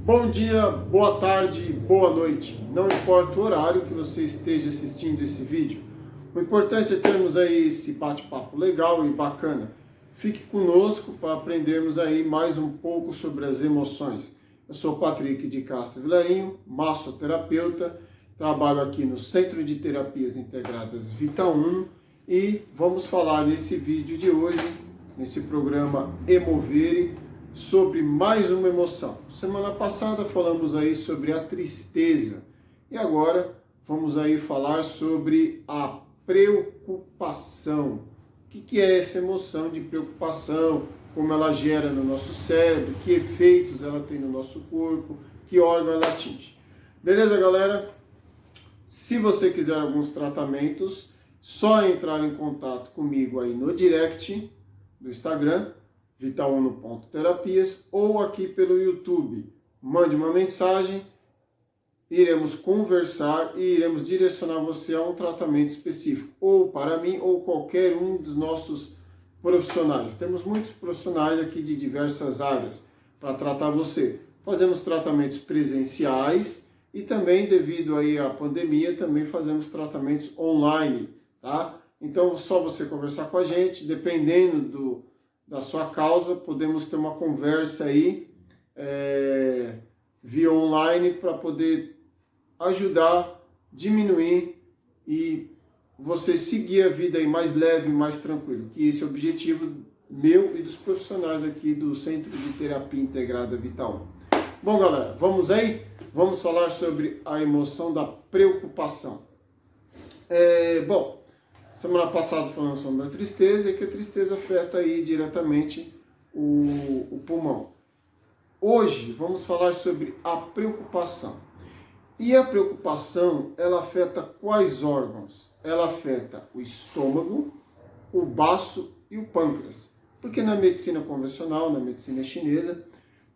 Bom dia, boa tarde, boa noite. Não importa o horário que você esteja assistindo esse vídeo, o importante é termos aí esse bate-papo legal e bacana. Fique conosco para aprendermos aí mais um pouco sobre as emoções. Eu sou Patrick de Castro Vilarinho, massoterapeuta, trabalho aqui no Centro de Terapias Integradas Vita Uno e vamos falar nesse vídeo de hoje, nesse programa Emovere, sobre mais uma emoção. Semana passada falamos aí sobre a tristeza e agora vamos aí falar sobre a preocupação. O que é essa emoção de preocupação? Como ela gera no nosso cérebro? Que efeitos ela tem no nosso corpo? Que órgão ela atinge? Beleza, galera? Se você quiser alguns tratamentos, só entrar em contato comigo aí no direct do Instagram, vitauno.terapias, ou aqui pelo YouTube. Mande uma mensagem, iremos conversar e iremos direcionar você a um tratamento específico, ou para mim, ou qualquer um dos nossos profissionais. Temos muitos profissionais aqui de diversas áreas para tratar você. Fazemos tratamentos presenciais e também, devido aí à pandemia, também fazemos tratamentos online, tá? Então, só você conversar com a gente, dependendo da sua causa, podemos ter uma conversa aí via online para poder ajudar, diminuir e você seguir a vida aí mais leve, mais tranquilo. Que esse é o objetivo meu e dos profissionais aqui do Centro de Terapia Integrada Vita Uno. Bom, galera, vamos aí? Vamos falar sobre a emoção da preocupação. Semana passada falamos sobre a tristeza e que a tristeza afeta aí diretamente o pulmão. Hoje vamos falar sobre a preocupação. E a preocupação, ela afeta quais órgãos? Ela afeta o estômago, o baço e o pâncreas. Porque na medicina convencional, na medicina chinesa,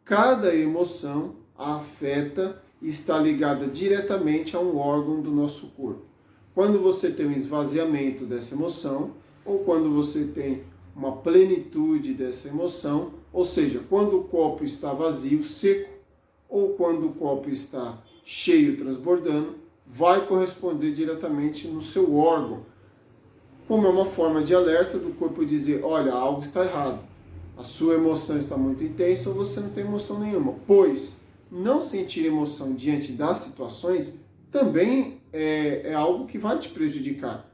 cada emoção afeta e está ligada diretamente a um órgão do nosso corpo. Quando você tem um esvaziamento dessa emoção, ou quando você tem uma plenitude dessa emoção, ou seja, quando o copo está vazio, seco, ou quando o copo está cheio, transbordando, vai corresponder diretamente no seu órgão, como é uma forma de alerta do corpo dizer, olha, algo está errado, a sua emoção está muito intensa ou você não tem emoção nenhuma, pois não sentir emoção diante das situações também é algo que vai te prejudicar,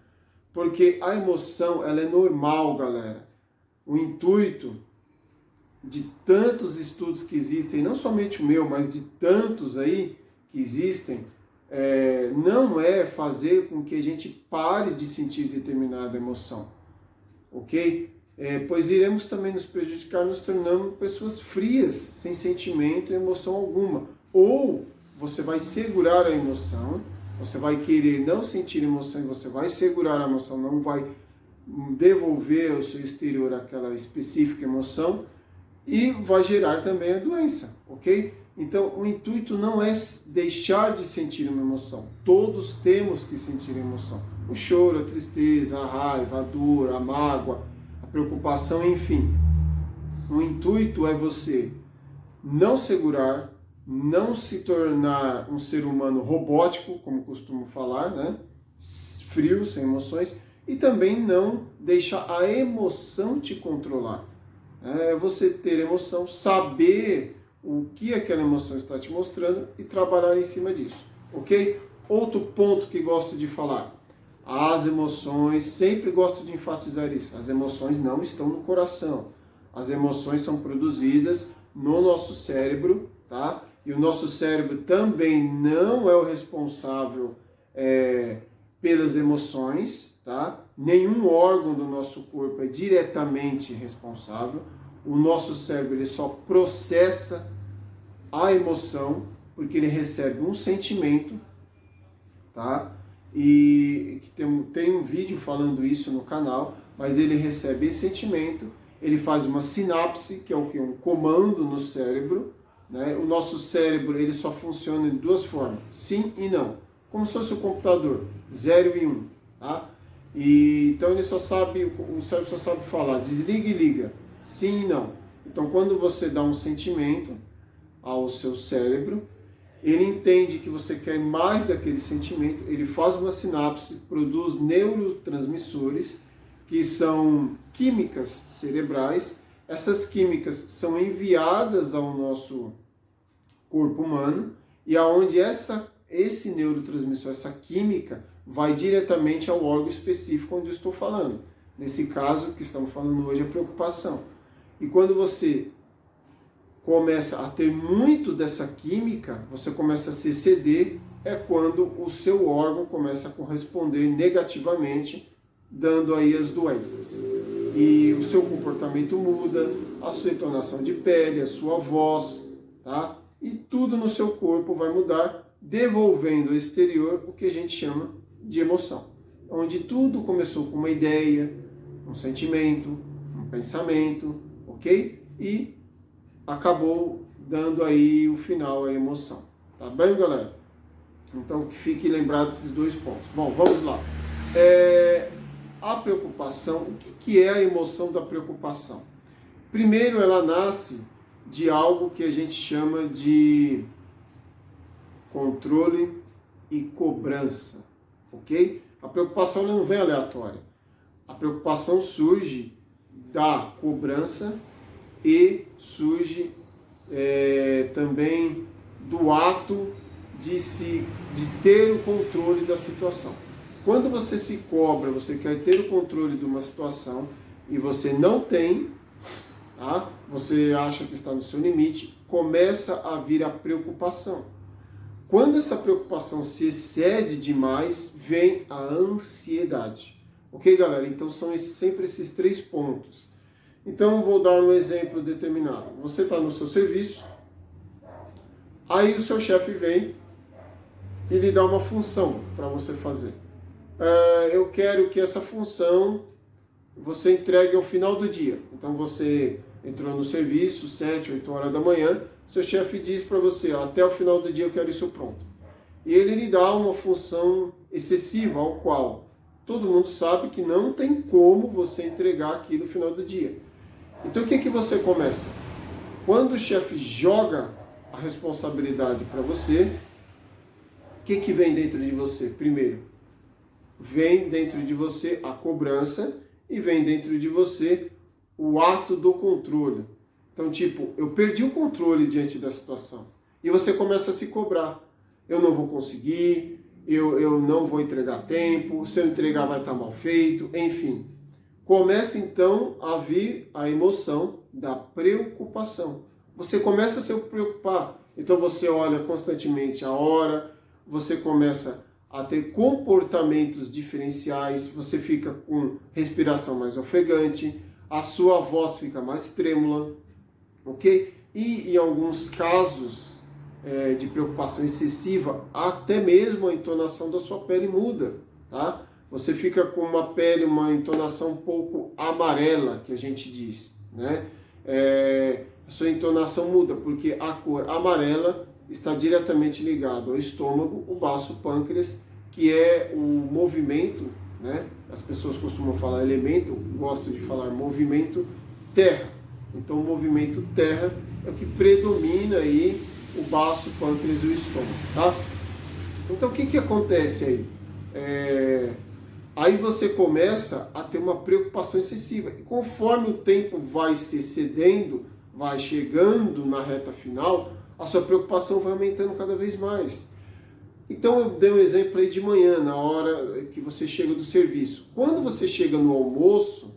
porque a emoção ela é normal, galera. O intuito de tantos estudos que existem, não somente o meu, mas de tantos aí que existem, não é fazer com que a gente pare de sentir determinada emoção, ok? Pois iremos também nos prejudicar, nos tornando pessoas frias, sem sentimento e emoção alguma. Ou você vai segurar a emoção, você vai querer não sentir emoção e você vai segurar a emoção, não vai devolver ao seu exterior aquela específica emoção e vai gerar também a doença, ok? Então, o intuito não é deixar de sentir uma emoção. Todos temos que sentir emoção. O choro, a tristeza, a raiva, a dor, a mágoa, a preocupação, enfim. O intuito é você não segurar, não se tornar um ser humano robótico, como costumo falar, né? Frio, sem emoções, e também não deixar a emoção te controlar. Você ter emoção, saber o que aquela emoção está te mostrando e trabalhar em cima disso, ok? Outro ponto que gosto de falar, as emoções, sempre gosto de enfatizar isso, as emoções não estão no coração, as emoções são produzidas no nosso cérebro, tá? E o nosso cérebro também não é o responsável pelas emoções, tá? Nenhum órgão do nosso corpo é diretamente responsável. O nosso cérebro ele só processa a emoção porque ele recebe um sentimento, tá? E tem um vídeo falando isso no canal, mas ele recebe esse sentimento, ele faz uma sinapse, que é o que? Um comando no cérebro, né? O nosso cérebro ele só funciona de duas formas, sim e não, como se fosse o computador, 0 e 1, tá? Então ele só sabe, o cérebro só sabe falar desliga e liga, sim e não. Então, quando você dá um sentimento ao seu cérebro, ele entende que você quer mais daquele sentimento, ele faz uma sinapse, produz neurotransmissores, que são químicas cerebrais. Essas químicas são enviadas ao nosso corpo humano e aonde esse neurotransmissor, essa química, vai diretamente ao órgão específico onde eu estou falando. Nesse caso que estamos falando hoje, a preocupação. E quando você começa a ter muito dessa química, você começa a se exceder, é quando o seu órgão começa a corresponder negativamente, dando aí as doenças. E o seu comportamento muda, a sua entonação de pele, a sua voz, tá? E tudo no seu corpo vai mudar, devolvendo ao exterior o que a gente chama de emoção. Onde tudo começou com uma ideia, um sentimento, um pensamento, ok? E acabou dando aí o final, a emoção. Tá bem, galera? Então, que fique lembrado desses dois pontos. Bom, vamos lá. A preocupação, o que é a emoção da preocupação? Primeiro, ela nasce de algo que a gente chama de controle e cobrança, ok? A preocupação não vem aleatória. A preocupação surge da cobrança e surge também do ato de ter o controle da situação. Quando você se cobra, você quer ter o controle de uma situação e você não tem, tá? Você acha que está no seu limite, começa a vir a preocupação. Quando essa preocupação se excede demais, vem a ansiedade. Ok, galera? Então são sempre esses 3 pontos. Então vou dar um exemplo determinado. Você está no seu serviço, aí o seu chefe vem e lhe dá uma função para você fazer. Eu quero que essa função você entregue ao final do dia. Então você entrou no serviço, 7, 8 horas da manhã, seu chefe diz para você, até o final do dia eu quero isso pronto. E ele lhe dá uma função excessiva, ao qual todo mundo sabe que não tem como você entregar aquilo no final do dia. Então o que você começa? Quando o chefe joga a responsabilidade para você, o que vem dentro de você? Primeiro, vem dentro de você a cobrança e vem dentro de você o ato do controle. Então, tipo, eu perdi o controle diante da situação. E você começa a se cobrar. Eu não vou conseguir, eu não vou entregar a tempo, se eu entregar vai estar mal feito, enfim. Começa então a vir a emoção da preocupação. Você começa a se preocupar. Então você olha constantemente a hora, você começa a ter comportamentos diferenciais, você fica com respiração mais ofegante, a sua voz fica mais trêmula, ok? E em alguns casos de preocupação excessiva, até mesmo a entonação da sua pele muda, tá? Você fica com uma pele, uma entonação um pouco amarela, que a gente diz, né? A sua entonação muda, porque a cor amarela está diretamente ligado ao estômago, o baço pâncreas, que é o movimento, né? As pessoas costumam falar elemento, gosto de falar movimento terra. Então o movimento terra é o que predomina aí o baço pâncreas e o estômago, tá? Então o que acontece aí? Aí você começa a ter uma preocupação excessiva. E conforme o tempo vai se excedendo, vai chegando na reta final, a sua preocupação vai aumentando cada vez mais. Então eu dei um exemplo aí de manhã, na hora que você chega do serviço. Quando você chega no almoço,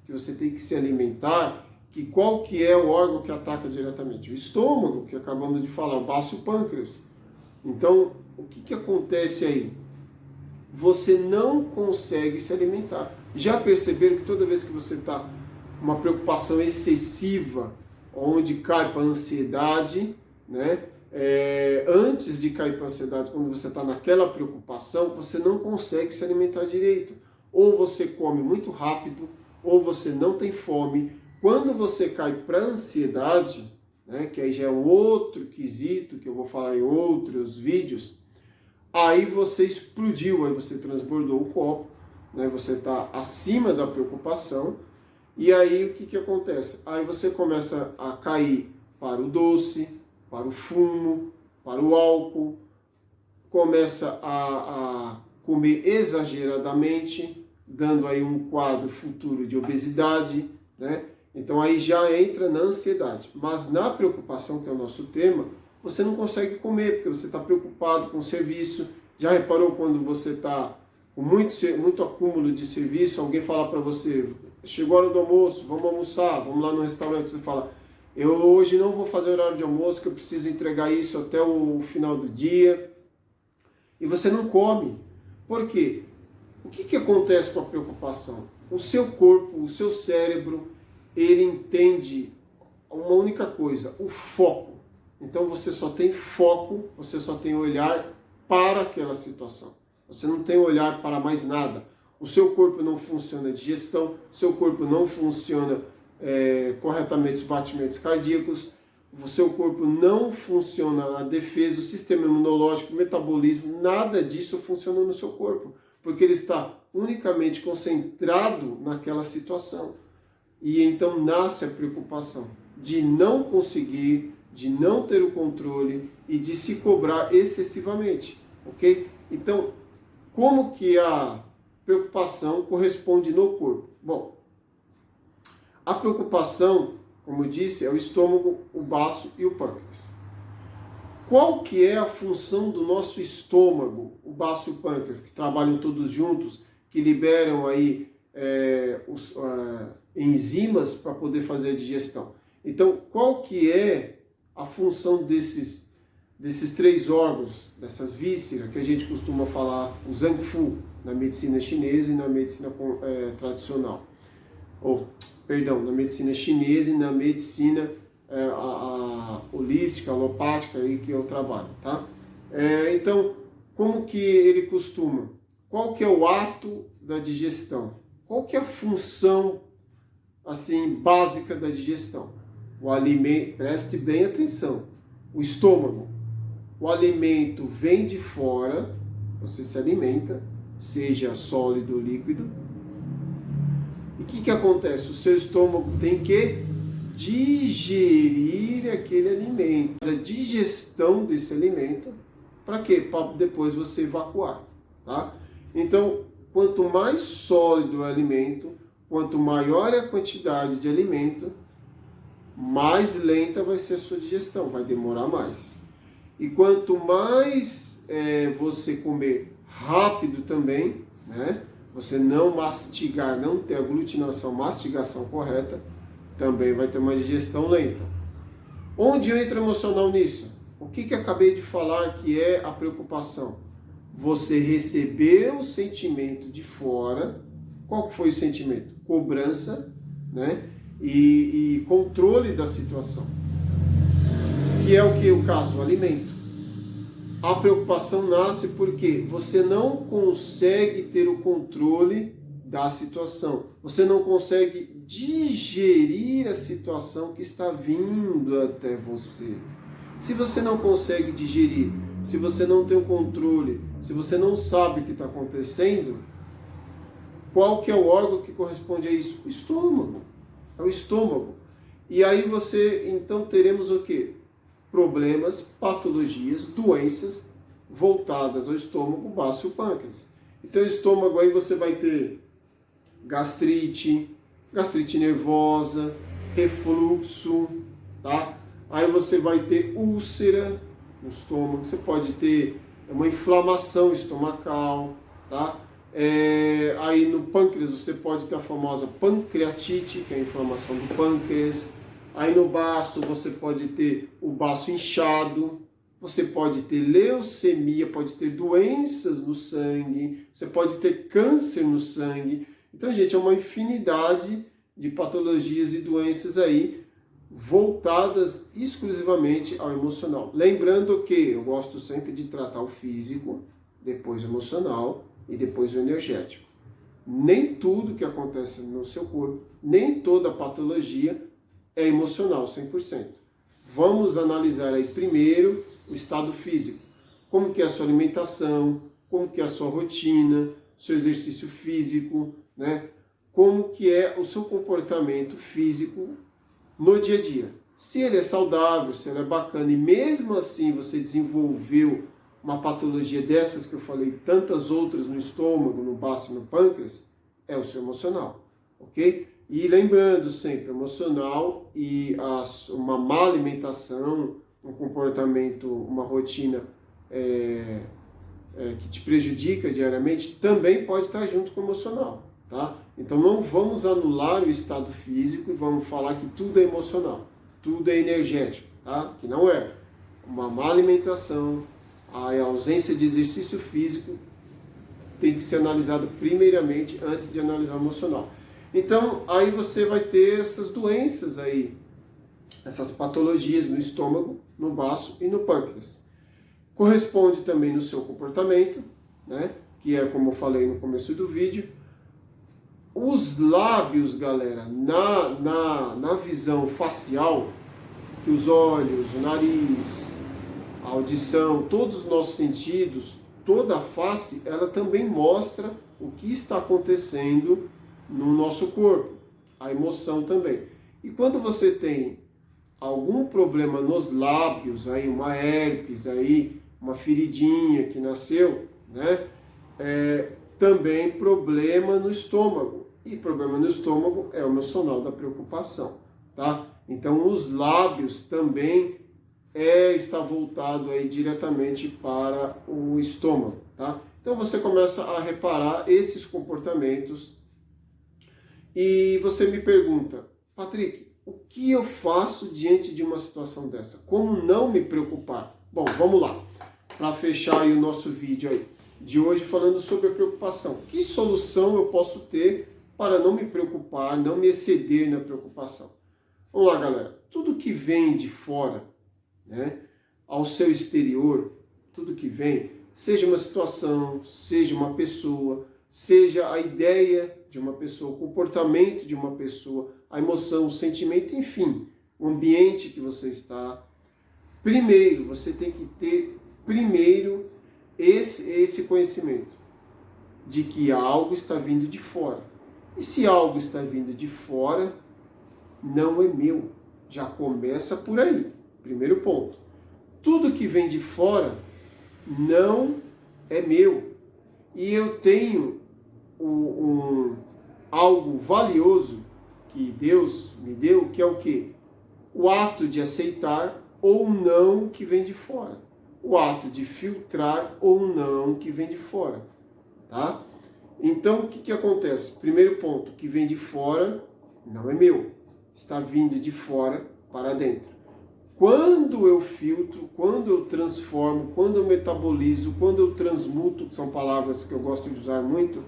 que você tem que se alimentar, qual que é o órgão que ataca diretamente? O estômago, que acabamos de falar, o baço pâncreas. Então, o que acontece aí? Você não consegue se alimentar. Já perceberam que toda vez que você está uma preocupação excessiva, onde cai para a ansiedade, né? Antes de cair para a ansiedade, quando você está naquela preocupação, você não consegue se alimentar direito. Ou você come muito rápido, ou você não tem fome. Quando você cai para a ansiedade, né, que aí já é um outro quesito, que eu vou falar em outros vídeos, aí você explodiu, aí você transbordou o copo, né, você está acima da preocupação, E aí o que acontece? Aí você começa a cair para o doce, para o fumo, para o álcool, começa a comer exageradamente, dando aí um quadro futuro de obesidade, né? Então aí já entra na ansiedade. Mas na preocupação, que é o nosso tema, você não consegue comer, porque você está preocupado com o serviço. Já reparou quando você está com muito acúmulo de serviço, alguém fala para você, chegou a hora do almoço, vamos almoçar, vamos lá no restaurante, você fala, eu hoje não vou fazer horário de almoço, que eu preciso entregar isso até o final do dia, e você não come. Por quê? O que acontece com a preocupação? O seu corpo, o seu cérebro, ele entende uma única coisa, o foco. Então você só tem foco, você só tem olhar para aquela situação. Você não tem olhar para mais nada. O seu corpo não funciona de digestão, o seu corpo não funciona corretamente os batimentos cardíacos, o seu corpo não funciona a defesa, o sistema imunológico, o metabolismo, nada disso funciona no seu corpo, porque ele está unicamente concentrado naquela situação. E então nasce a preocupação de não conseguir, de não ter o controle e de se cobrar excessivamente, ok? Então, como que a preocupação corresponde no corpo? Bom, a preocupação, como eu disse, é o estômago, o baço e o pâncreas. Qual que é a função do nosso estômago, o baço e o pâncreas, que trabalham todos juntos, que liberam aí enzimas para poder fazer a digestão? Então, qual que é a função desses três órgãos, dessas vísceras, que a gente costuma falar, o Zangfu, na medicina chinesa e na medicina tradicional? Na medicina chinesa e na medicina holística, alopática, aí que eu trabalho, tá? Então, como que ele costuma? Qual que é o ato da digestão? Qual que é a função, assim, básica da digestão? O alimento, preste bem atenção, o estômago. O alimento vem de fora, você se alimenta, seja sólido ou líquido. E o que acontece? O seu estômago tem que digerir aquele alimento. A digestão desse alimento, para quê? Para depois você evacuar, tá? Então, quanto mais sólido é o alimento, quanto maior é a quantidade de alimento, mais lenta vai ser a sua digestão, vai demorar mais. E quanto mais você comer rápido também, né? Você não mastigar, não ter aglutinação, mastigação correta, também vai ter uma digestão lenta. Onde entra o emocional nisso? O que acabei de falar que é a preocupação? Você recebeu o sentimento de fora. Qual foi o sentimento? Cobrança, né? E controle da situação. Que é o que? O caso, o alimento. A preocupação nasce porque você não consegue ter o controle da situação. Você não consegue digerir a situação que está vindo até você. Se você não consegue digerir, se você não tem o controle, se você não sabe o que está acontecendo, qual que é o órgão que corresponde a isso? O estômago. É o estômago. E aí então teremos o quê? Problemas, patologias, doenças voltadas ao estômago, baço e pâncreas. Então, o estômago aí você vai ter gastrite nervosa, refluxo, tá? Aí você vai ter úlcera no estômago, você pode ter uma inflamação estomacal, tá? Aí no pâncreas você pode ter a famosa pancreatite, que é a inflamação do pâncreas. Aí no baço você pode ter o baço inchado, você pode ter leucemia, pode ter doenças no sangue, você pode ter câncer no sangue. Então, gente, é uma infinidade de patologias e doenças aí voltadas exclusivamente ao emocional. Lembrando que eu gosto sempre de tratar o físico, depois o emocional e depois o energético. Nem tudo que acontece no seu corpo, nem toda patologia é emocional 100%. Vamos analisar aí primeiro o estado físico. Como que é a sua alimentação, como que é a sua rotina, seu exercício físico, né? como que é o seu comportamento físico no dia a dia. Se ele é saudável, se ele é bacana, e mesmo assim você desenvolveu uma patologia dessas que eu falei, tantas outras no estômago, no baço e no pâncreas, é o seu emocional, ok? E lembrando sempre, emocional e uma má alimentação, um comportamento, uma rotina que te prejudica diariamente, também pode estar junto com o emocional, tá? Então não vamos anular o estado físico e vamos falar que tudo é emocional, tudo é energético, tá? Que não é. Uma má alimentação, a ausência de exercício físico tem que ser analisado primeiramente antes de analisar o emocional. Então, aí você vai ter essas doenças aí, essas patologias no estômago, no baço e no pâncreas. Corresponde também no seu comportamento, né? Que é como eu falei no começo do vídeo. Os lábios, galera, na visão facial, que os olhos, o nariz, a audição, todos os nossos sentidos, toda a face, ela também mostra o que está acontecendo no nosso corpo, a emoção também. E quando você tem algum problema nos lábios, aí uma herpes, aí uma feridinha que nasceu, né? Também problema no estômago. E problema no estômago é o emocional da preocupação, tá? Então os lábios também está voltado aí diretamente para o estômago, tá? Então você começa a reparar esses comportamentos e você me pergunta, Patrick, o que eu faço diante de uma situação dessa? Como não me preocupar? Bom, vamos lá, para fechar aí o nosso vídeo aí de hoje falando sobre a preocupação. Que solução eu posso ter para não me preocupar, não me exceder na preocupação? Vamos lá, galera. Tudo que vem de fora, né, ao seu exterior, tudo que vem, seja uma situação, seja uma pessoa, seja a ideia de uma pessoa, o comportamento de uma pessoa, a emoção, o sentimento, enfim, o ambiente que você está. Primeiro, você tem que ter esse conhecimento de que algo está vindo de fora. E se algo está vindo de fora, não é meu. Já começa por aí. Primeiro ponto. Tudo que vem de fora não é meu. E eu tenho algo valioso que Deus me deu, que é o quê? O ato de aceitar ou não que vem de fora. O ato de filtrar ou não que vem de fora. Tá? Então, o que acontece? Primeiro ponto, que vem de fora não é meu. Está vindo de fora para dentro. Quando eu filtro, quando eu transformo, quando eu metabolizo, quando eu transmuto, que são palavras que eu gosto de usar muito,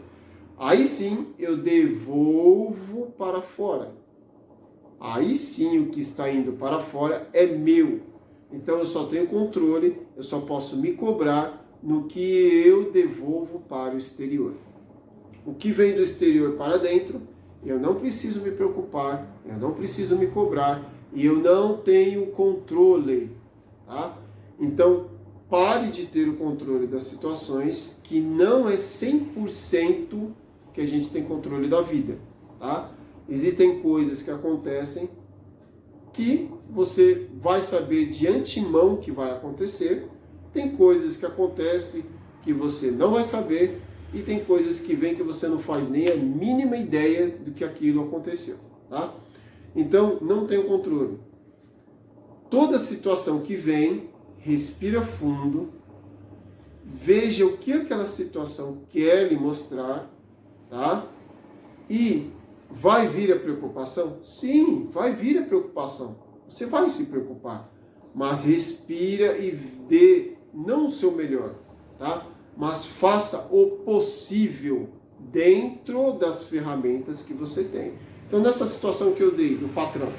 aí sim eu devolvo para fora. Aí sim o que está indo para fora é meu. Então eu só tenho controle, eu só posso me cobrar no que eu devolvo para o exterior. O que vem do exterior para dentro, eu não preciso me preocupar, eu não preciso me cobrar e eu não tenho controle, tá? Então, pare de ter o controle das situações, que não é 100% que a gente tem controle da vida, tá? Existem coisas que acontecem que você vai saber de antemão que vai acontecer, tem coisas que acontecem que você não vai saber e tem coisas que vêm que você não faz nem a mínima ideia do que aquilo aconteceu, tá? Então, não tem o controle. Toda situação que vem, respira fundo, veja o que aquela situação quer lhe mostrar, tá? E vai vir a preocupação? Sim, vai vir a preocupação. Você vai se preocupar, mas respira e dê não o seu melhor, tá? Mas faça o possível dentro das ferramentas que você tem. Então, nessa situação que eu dei do patrão,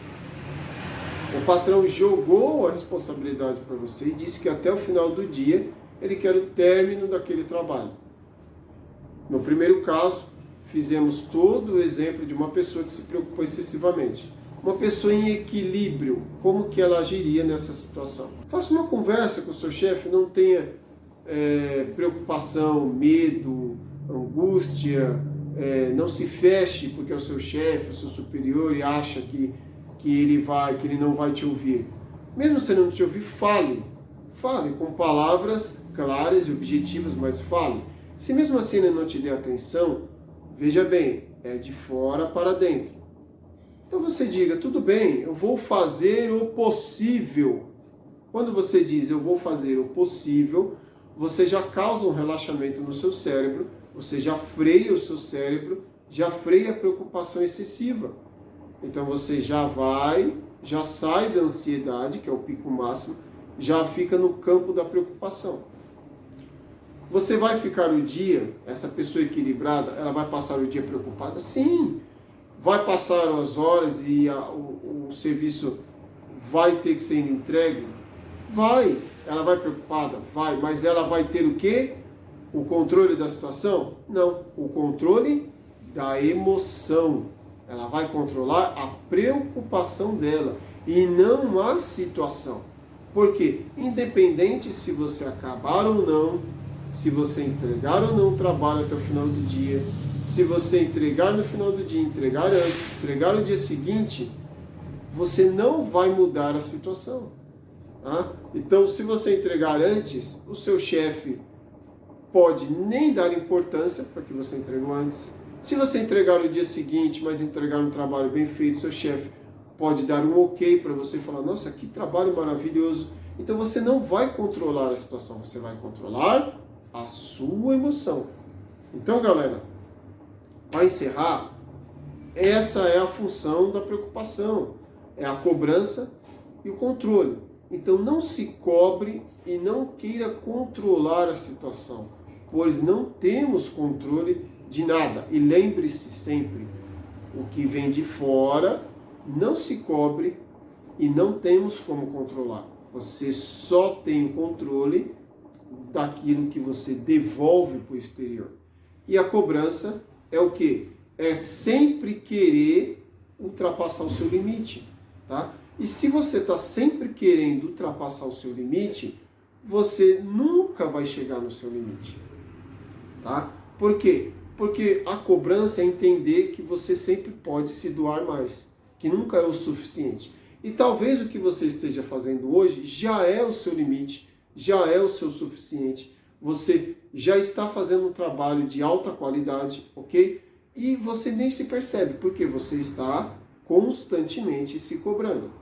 o patrão jogou a responsabilidade para você e disse que até o final do dia ele quer o término daquele trabalho. No primeiro caso, fizemos todo o exemplo de uma pessoa que se preocupou excessivamente. Uma pessoa em equilíbrio, como que ela agiria nessa situação? Faça uma conversa com o seu chefe, não tenha preocupação, medo, angústia, não se feche porque é o seu chefe, o seu superior e acha que ele não vai te ouvir. Mesmo se ele não te ouvir, fale com palavras claras e objetivas, mas fale. Se mesmo assim ele não te der atenção, veja bem, é de fora para dentro. Então você diga, tudo bem, eu vou fazer o possível. Quando você diz eu vou fazer o possível, você já causa um relaxamento no seu cérebro, você já freia o seu cérebro, já freia a preocupação excessiva. Então você já sai da ansiedade, que é o pico máximo, já fica no campo da preocupação. Você vai ficar o dia, essa pessoa equilibrada, ela vai passar o dia preocupada? Sim. Vai passar as horas e o serviço vai ter que ser entregue? Vai. Ela vai preocupada? Vai. Mas ela vai ter o quê? O controle da situação? Não. O controle da emoção. Ela vai controlar a preocupação dela e não a situação. Porque, independente se você acabar ou não, se você entregar ou não o trabalho até o final do dia, se você entregar no final do dia, entregar antes, entregar no dia seguinte, você não vai mudar a situação. Tá? Então, se você entregar antes, o seu chefe pode nem dar importância para que você entregou antes. Se você entregar no dia seguinte, mas entregar um trabalho bem feito, seu chefe pode dar um ok para você e falar, nossa, que trabalho maravilhoso. Então você não vai controlar a situação, você vai controlar a sua emoção. Então, galera, para encerrar, essa é a função da preocupação, é a cobrança e o controle. Então não se cobre e não queira controlar a situação, pois não temos controle de nada. E lembre-se sempre, o que vem de fora não se cobre e não temos como controlar. Você só tem o controle daquilo que você devolve para o exterior. E a cobrança é o quê? É sempre querer ultrapassar o seu limite, tá? E se você está sempre querendo ultrapassar o seu limite, você nunca vai chegar no seu limite, tá? Por quê? Porque a cobrança é entender que você sempre pode se doar mais, que nunca é o suficiente. E talvez o que você esteja fazendo hoje já é o seu limite, já é o seu suficiente. Você já está fazendo um trabalho de alta qualidade, ok? E você nem se percebe, porque você está constantemente se cobrando.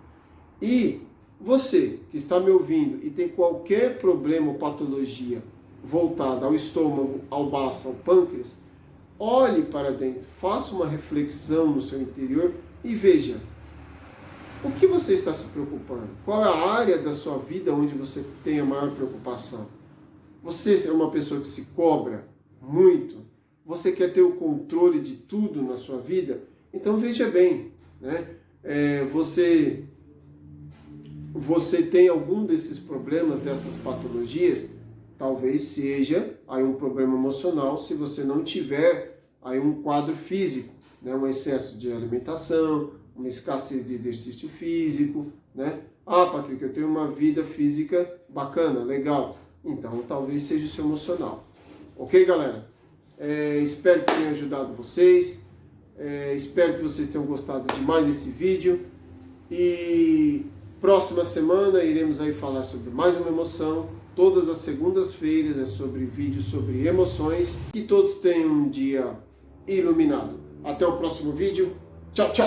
E você que está me ouvindo e tem qualquer problema ou patologia voltada ao estômago, ao baço, ao pâncreas, olhe para dentro, faça uma reflexão no seu interior e veja o que você está se preocupando. Qual é a área da sua vida onde você tem a maior preocupação? Você é uma pessoa que se cobra muito? Você quer ter o controle de tudo na sua vida? Então veja bem, né? Você tem algum desses problemas, dessas patologias? Talvez seja aí um problema emocional se você não tiver aí um quadro físico, né? Um excesso de alimentação, uma escassez de exercício físico, né? Ah, Patrick, eu tenho uma vida física bacana, legal. Então talvez seja o seu emocional. Ok, galera? Espero que tenha ajudado vocês. Espero que vocês tenham gostado de mais esse vídeo. E próxima semana iremos aí falar sobre mais uma emoção. Todas as segundas-feiras é sobre vídeos sobre emoções. Que todos tenham um dia iluminado. Até o próximo vídeo. Tchau, tchau!